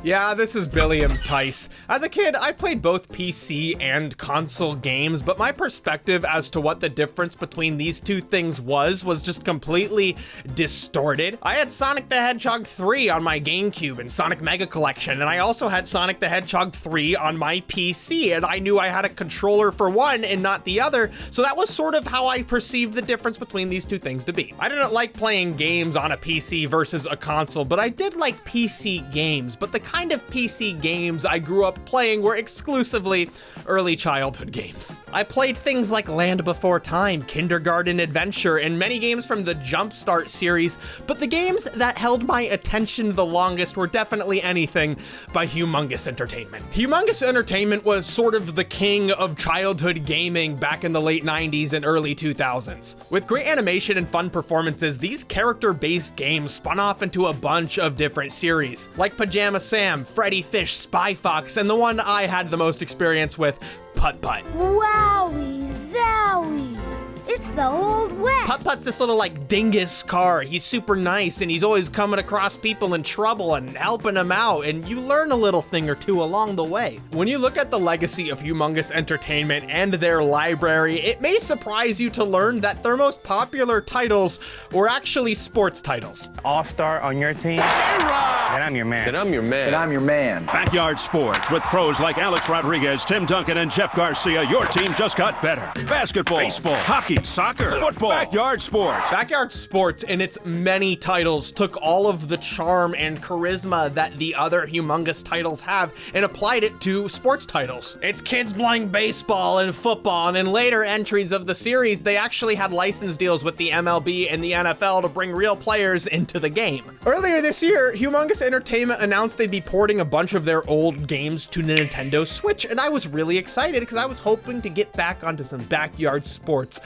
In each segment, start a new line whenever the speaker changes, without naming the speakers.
Yeah, this is Billiam Tice. As a kid, I played both PC and console games, but my perspective as to what the difference between these two things was just completely distorted. I had Sonic the Hedgehog 3 on my GameCube and Sonic Mega Collection, and I also had Sonic the Hedgehog 3 on my PC, and I knew I had a controller for one and not the other, so that was sort of how I perceived the difference between these two things to be. I didn't like playing games on a PC versus a console, but I did like PC games, but the kind of PC games I grew up playing were exclusively early childhood games. I played things like Land Before Time, Kindergarten Adventure, and many games from the Jumpstart series, but the games that held my attention the longest were definitely anything by Humongous Entertainment. Humongous Entertainment was sort of the king of childhood gaming back in the late 90s and early 2000s. With great animation and fun performances, these character-based games spun off into a bunch of different series, like Pajama Sam, Freddy Fish, Spy Fox, and the one I had the most experience with, Putt-Putt.
Wowie zowie! It's the Old West!
Putt-Putt's this little like dingus car. He's super nice and he's always coming across people in trouble and helping them out, and you learn a little thing or two along the way. When you look at the legacy of Humongous Entertainment and their library, it may surprise you to learn that their most popular titles were actually sports titles.
All-star on your team? Then I'm your man.
Then I'm your man.
Then I'm your man.
Backyard sports with pros like Alex Rodriguez, Tim Duncan, and Jeff Garcia. Your team just got better. Basketball, baseball, hockey, soccer, football. Backyard sports.
Backyard sports in its many titles took all of the charm and charisma that the other Humongous titles have and applied it to sports titles. It's kids playing baseball and football, and in later entries of the series, they actually had license deals with the MLB and the NFL to bring real players into the game. Earlier this year, Humongous Entertainment announced they'd be porting a bunch of their old games to Nintendo Switch, and I was really excited because I was hoping to get back onto some backyard sports.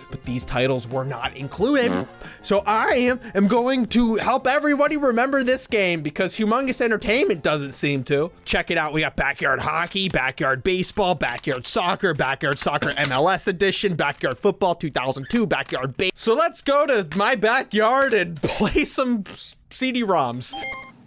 But these titles were not included. So I am going to help everybody remember this game because Humongous Entertainment doesn't seem to. Check it out. We got Backyard Hockey, Backyard Baseball, Backyard Soccer MLS Edition, Backyard Football 2002, Backyard Base. So let's go to my backyard and play some CD-ROMs.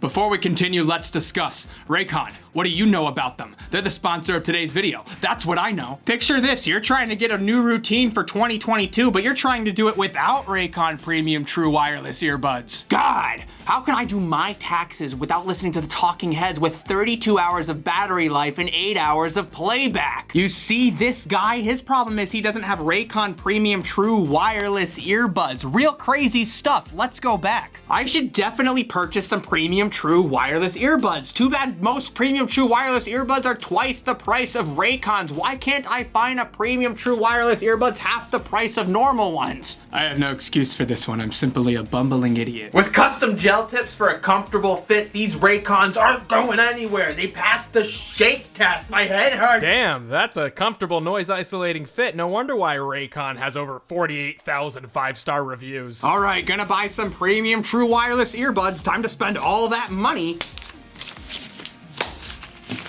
Before we continue, let's discuss Raycon. What do you know about them? They're the sponsor of today's video. That's what I know. Picture this, you're trying to get a new routine for 2022, but you're trying to do it without Raycon Premium True Wireless Earbuds. God, how can I do my taxes without listening to the talking heads with 32 hours of battery life and 8 hours of playback? You see, this guy, his problem is he doesn't have Raycon Premium True Wireless Earbuds. Real crazy stuff. Let's go back. I should definitely purchase some Premium True Wireless Earbuds. Too bad most Premium True Wireless Earbuds are twice the price of Raycon's. Why can't I find a Premium True Wireless Earbuds half the price of normal ones? I have no excuse for this one. I'm simply a bumbling idiot. With custom gel tips for a comfortable fit, these Raycons aren't going anywhere. They passed the shake test. My head hurts.
Damn, that's a comfortable noise isolating fit. No wonder why Raycon has over 48,000 5-star reviews.
All right, gonna buy some Premium True Wireless Earbuds. Time to spend all that money.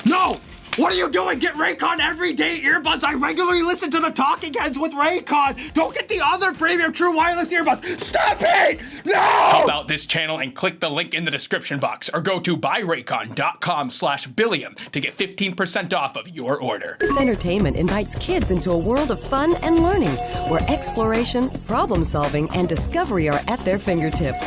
No! What are you doing? Get Raycon Everyday Earbuds. I regularly listen to the talking heads with Raycon. Don't get the other Premium True Wireless Earbuds. Stop it! No! Help out this channel and click the link in the description box or go to buyraycon.com/Billiam to get 15% off of your order.
This entertainment invites kids into a world of fun and learning where exploration, problem solving, and discovery are at their fingertips.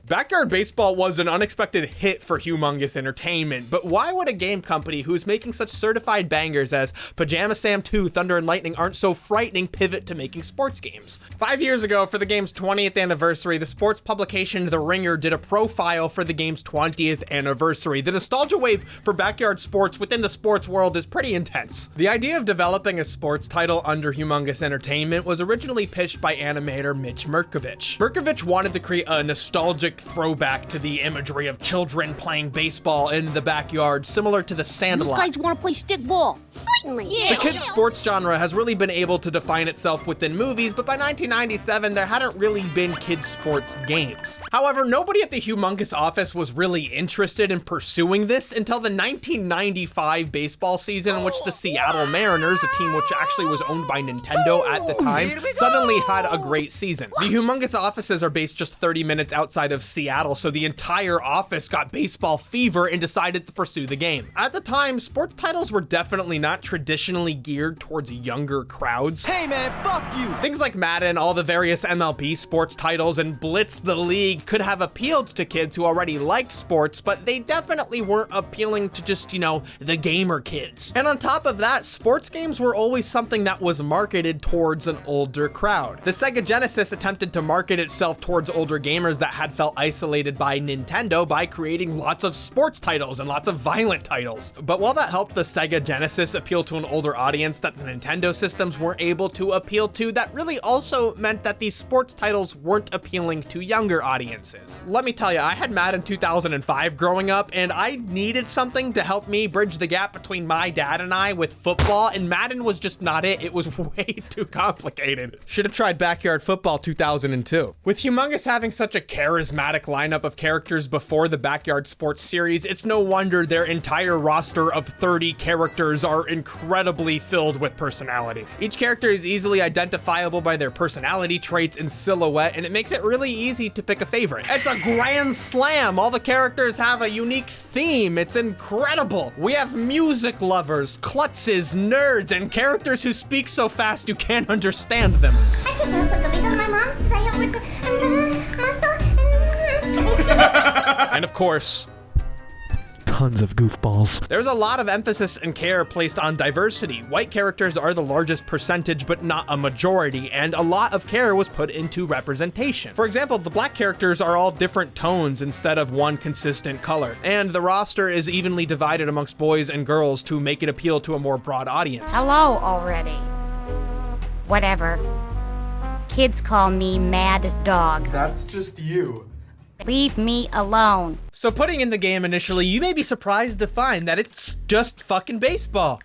Backyard Baseball was an unexpected hit for Humongous Entertainment, but why would a game company who's making such certified bangers as Pajama Sam 2, Thunder and Lightning Aren't So Frightening pivot to making sports games? 5 years ago, for the game's 20th anniversary, the sports publication The Ringer did a profile for the game's 20th anniversary. The nostalgia wave for backyard sports within the sports world is pretty intense. The idea of developing a sports title under Humongous Entertainment was originally pitched by animator Mitch Murkovich. Murkovich wanted to create a nostalgic throwback to the imagery of children playing baseball in the backyard, similar to the Sandlot.
You guys want to play stickball? Certainly. Yeah.
The kids' sports genre has really been able to define itself within movies, but by 1997, there hadn't really been kids' sports games. However, nobody at the Humongous office was really interested in pursuing this until the 1995 baseball season, in which the Seattle Mariners, a team which actually was owned by Nintendo at the time, suddenly had a great season. The Humongous offices are based just 30 minutes outside of Seattle, so the entire office got baseball fever and decided to pursue the game. At the time, sports titles were definitely not traditionally geared towards younger crowds.
Hey man, fuck you!
Things like Madden, all the various MLB sports titles, and Blitz the League could have appealed to kids who already liked sports, but they definitely weren't appealing to just, you know, the gamer kids. And on top of that, sports games were always something that was marketed towards an older crowd. The Sega Genesis attempted to market itself towards older gamers that had felt isolated by Nintendo by creating lots of sports titles and lots of violent titles. But while that helped the Sega Genesis appeal to an older audience that the Nintendo systems weren't able to appeal to, that really also meant that these sports titles weren't appealing to younger audiences. Let me tell you, I had Madden 2005 growing up, and I needed something to help me bridge the gap between my dad and I with football, and Madden was just not it. It was way too complicated. Should have tried Backyard Football 2002. With Humongous having such a charismatic lineup of characters before the Backyard Sports series, it's no wonder their entire roster of 30 characters are incredibly filled with personality. Each character is easily identifiable by their personality traits and silhouette, and it makes it really easy to pick a favorite. It's a grand slam. All the characters have a unique theme. It's incredible. We have music lovers, klutzes, nerds, and characters who speak so fast you can't understand them. And of course, tons of goofballs. There's a lot of emphasis and care placed on diversity. White characters are the largest percentage, but not a majority, and a lot of care was put into representation. For example, the black characters are all different tones instead of one consistent color, and the roster is evenly divided amongst boys and girls to make it appeal to a more broad audience.
Hello already. Whatever. Kids call me Mad Dog.
That's just you.
Leave me alone.
So putting in the game initially, you may be surprised to find that it's just fucking baseball.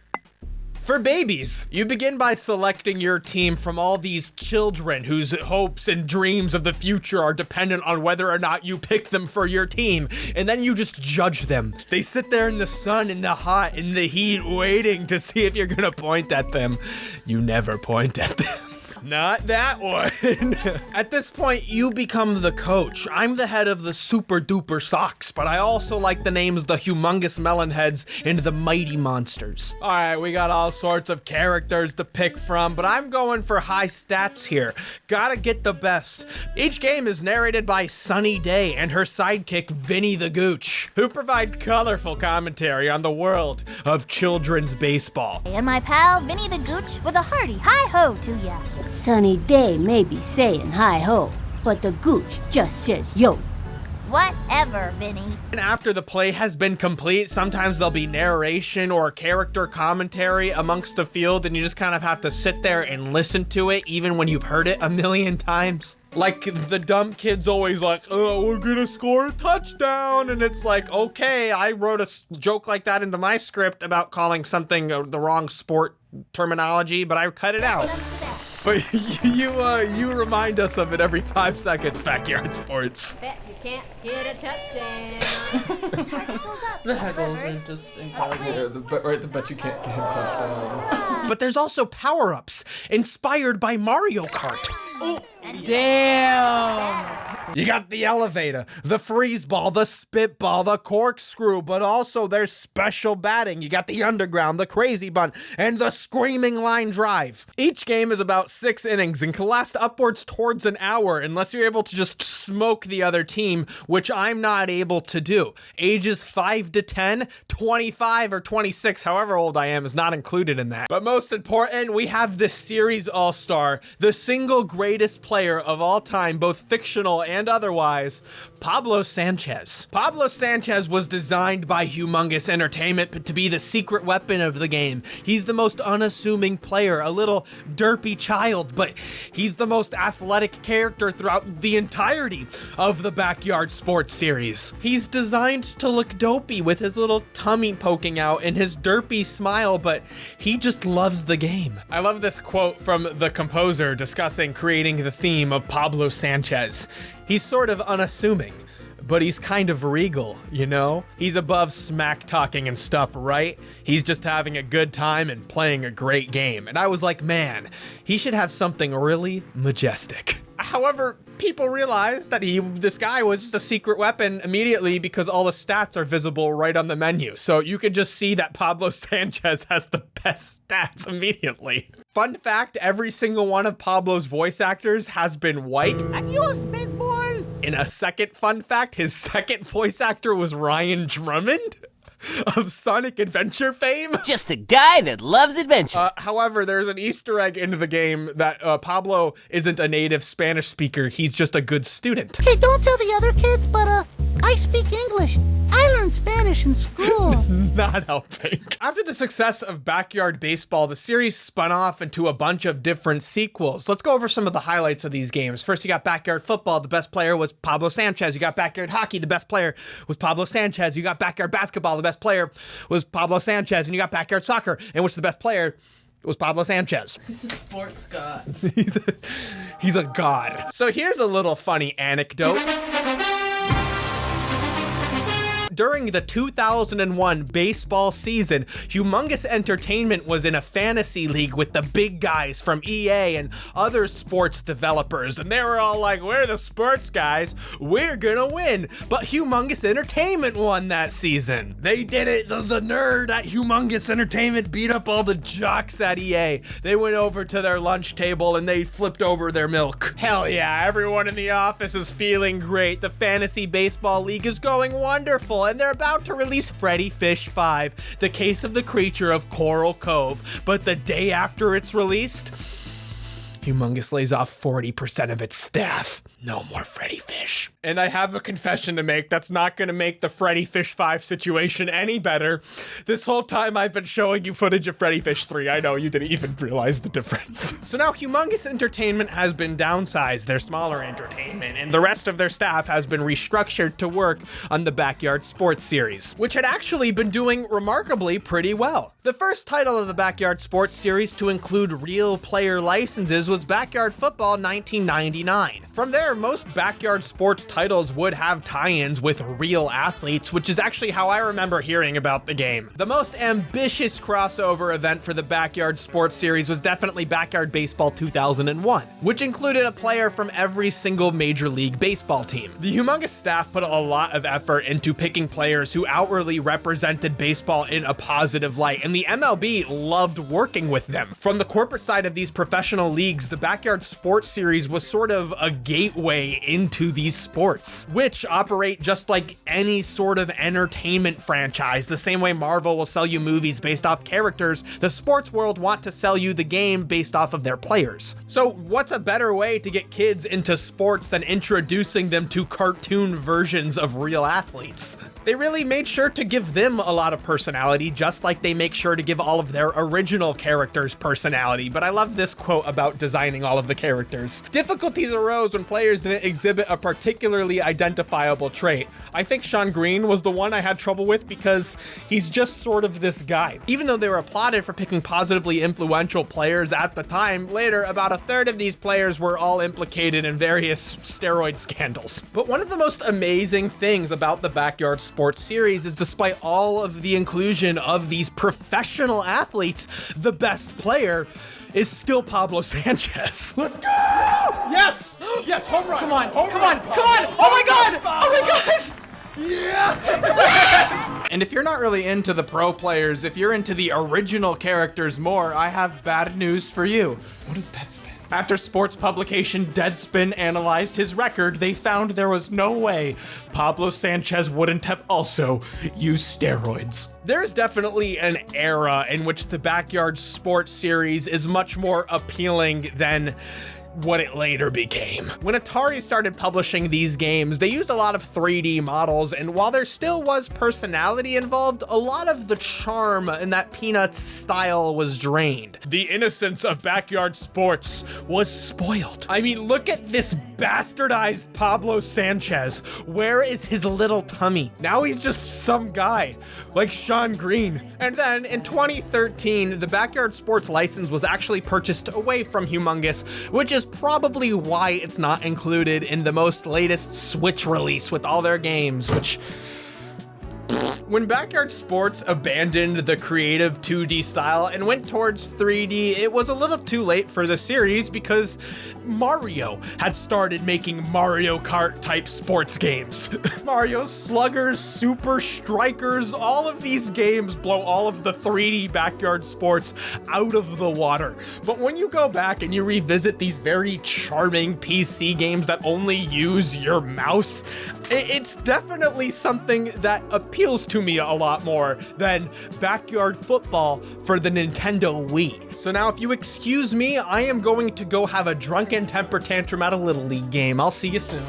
For babies, you begin by selecting your team from all these children whose hopes and dreams of the future are dependent on whether or not you pick them for your team, and then you just judge them. They sit there in the sun, in the hot, in the heat, waiting to see if you're gonna point at them. You never point at them. Not that one. At this point, you become the coach. I'm the head of the Super Duper Sox, but I also like the names the Humongous Melonheads and the Mighty Monsters. All right, we got all sorts of characters to pick from, but I'm going for high stats here. Gotta get the best. Each game is narrated by Sunny Day and her sidekick, Vinny the Gooch, who provide colorful commentary on the world of children's baseball.
And my pal Vinny the Gooch with a hearty hi-ho to ya.
Sunny Day may be saying hi-ho, but the Gooch just says yo.
Whatever, Vinny.
And after the play has been complete, sometimes there'll be narration or character commentary amongst the field, and you just kind of have to sit there and listen to it, even when you've heard it a million times. Like, the dumb kid's always like, oh, we're gonna score a touchdown. And it's like, okay, I wrote a joke like that into my script about calling something the wrong sport terminology, but I cut it out. But you remind us of it every 5 seconds, Backyard Sports.
Bet you can't hit a touchdown.
The heckles are just incredible. The bet you can't get a touchdown.
But there's also power-ups inspired by Mario Kart.
Damn!
You got the elevator, the freeze ball, the spitball, the corkscrew, but also there's special batting. You got the underground, the crazy bunt, and the screaming line drive. Each game is about 6 innings and can last upwards towards an hour unless you're able to just smoke the other team, which I'm not able to do. Ages 5 to 10, 25 or 26, however old I am, is not included in that. But most important, we have the series all-star, the single greatest player of all time, both fictional and otherwise, Pablo Sanchez. Pablo Sanchez was designed by Humongous Entertainment to be the secret weapon of the game. He's the most unassuming player, a little derpy child, but he's the most athletic character throughout the entirety of the Backyard Sports series. He's designed to look dopey with his little tummy poking out and his derpy smile, but he just loves the game. I love this quote from the composer discussing creating the theme of Pablo Sanchez. He's sort of unassuming, but he's kind of regal, you know? He's above smack talking and stuff, right? He's just having a good time and playing a great game. And I was like, man, he should have something really majestic. However, people realized that this guy was just a secret weapon immediately because all the stats are visible right on the menu. So you could just see that Pablo Sanchez has the best stats immediately. Fun fact, every single one of Pablo's voice actors has been white.
Adios, big boy.
In a second fun fact, his second voice actor was Ryan Drummond of Sonic Adventure fame.
Just a guy that loves adventure.
However, there's an Easter egg into the game that Pablo isn't a native Spanish speaker. He's just a good student.
Hey, don't tell the other kids, but I speak English. I learned Spanish in school.
Not helping. After the success of Backyard Baseball, the series spun off into a bunch of different sequels. Let's go over some of the highlights of these games. First, you got Backyard Football. The best player was Pablo Sanchez. You got Backyard Hockey. The best player was Pablo Sanchez. You got Backyard Basketball. The best player was Pablo Sanchez. And you got Backyard Soccer, in which the best player was Pablo Sanchez.
He's a sports god.
He's a god. So here's a little funny anecdote. During the 2001 baseball season, Humongous Entertainment was in a fantasy league with the big guys from EA and other sports developers, and they were all like, we're the sports guys, we're gonna win. But Humongous Entertainment won that season. They did it. The nerd at Humongous Entertainment beat up all the jocks at EA. They went over to their lunch table and they flipped over their milk. Hell yeah, everyone in the office is feeling great. The fantasy baseball league is going wonderful, and they're about to release Freddy Fish 5, the case of the creature of Coral Cove. But the day after it's released, Humongous lays off 40% of its staff. No more Freddy Fish. And I have a confession to make that's not gonna make the Freddy Fish 5 situation any better. This whole time I've been showing you footage of Freddy Fish 3. I know you didn't even realize the difference. So now Humongous Entertainment has been downsized, their smaller entertainment, and the rest of their staff has been restructured to work on the Backyard Sports series, which had actually been doing remarkably pretty well. The first title of the Backyard Sports series to include real player licenses was Backyard Football 1999. From there, most Backyard Sports titles would have tie-ins with real athletes, which is actually how I remember hearing about the game. The most ambitious crossover event for the Backyard Sports series was definitely Backyard Baseball 2001, which included a player from every single Major League Baseball team. The Humongous staff put a lot of effort into picking players who outwardly represented baseball in a positive light, and the MLB loved working with them. From the corporate side of these professional leagues, the Backyard Sports series was sort of a gateway into these sports, which operate just like any sort of entertainment franchise. The same way Marvel will sell you movies based off characters, the sports world want to sell you the game based off of their players. So what's a better way to get kids into sports than introducing them to cartoon versions of real athletes? They really made sure to give them a lot of personality, just like they make sure to give all of their original characters personality. But I love this quote about designing all of the characters. Difficulties arose when players didn't exhibit a particularly identifiable trait. I think Sean Green was the one I had trouble with because he's just sort of this guy. Even though they were applauded for picking positively influential players at the time, later about a third of these players were all implicated in various steroid scandals. But one of the most amazing things about the Backyard Sports series is, despite all of the inclusion of these professional athletes, the best player is still Pablo Sanchez. Let's go! Yes! Yes, home run! Come on, come on, come on! Oh my god! Oh my god! Yeah! And if you're not really into the pro players, if you're into the original characters more, I have bad news for you. What is Deadspin? After sports publication Deadspin analyzed his record, they found there was no way Pablo Sanchez wouldn't have also used steroids. There's definitely an era in which the Backyard Sports series is much more appealing than what it later became. When Atari started publishing these games, they used a lot of 3D models, and while there still was personality involved, a lot of the charm in that Peanuts style was drained. The innocence of Backyard Sports was spoiled. I mean, look at this bastardized Pablo Sanchez. Where is his little tummy? Now he's just some guy, like Sean Green. And then in 2013, the Backyard Sports license was actually purchased away from Humongous, which is probably why it's not included in the most latest Switch release with all their games, which When Backyard Sports abandoned the creative 2D style and went towards 3D, it was a little too late for the series because Mario had started making Mario Kart type sports games. Mario Sluggers, Super Strikers, all of these games blow all of the 3D Backyard Sports out of the water. But when you go back and you revisit these very charming PC games that only use your mouse, it's definitely something that appeals to me a lot more than backyard football for the Nintendo Wii. So now if you excuse me, I am going to go have a drunken temper tantrum at a Little League game. I'll see you soon.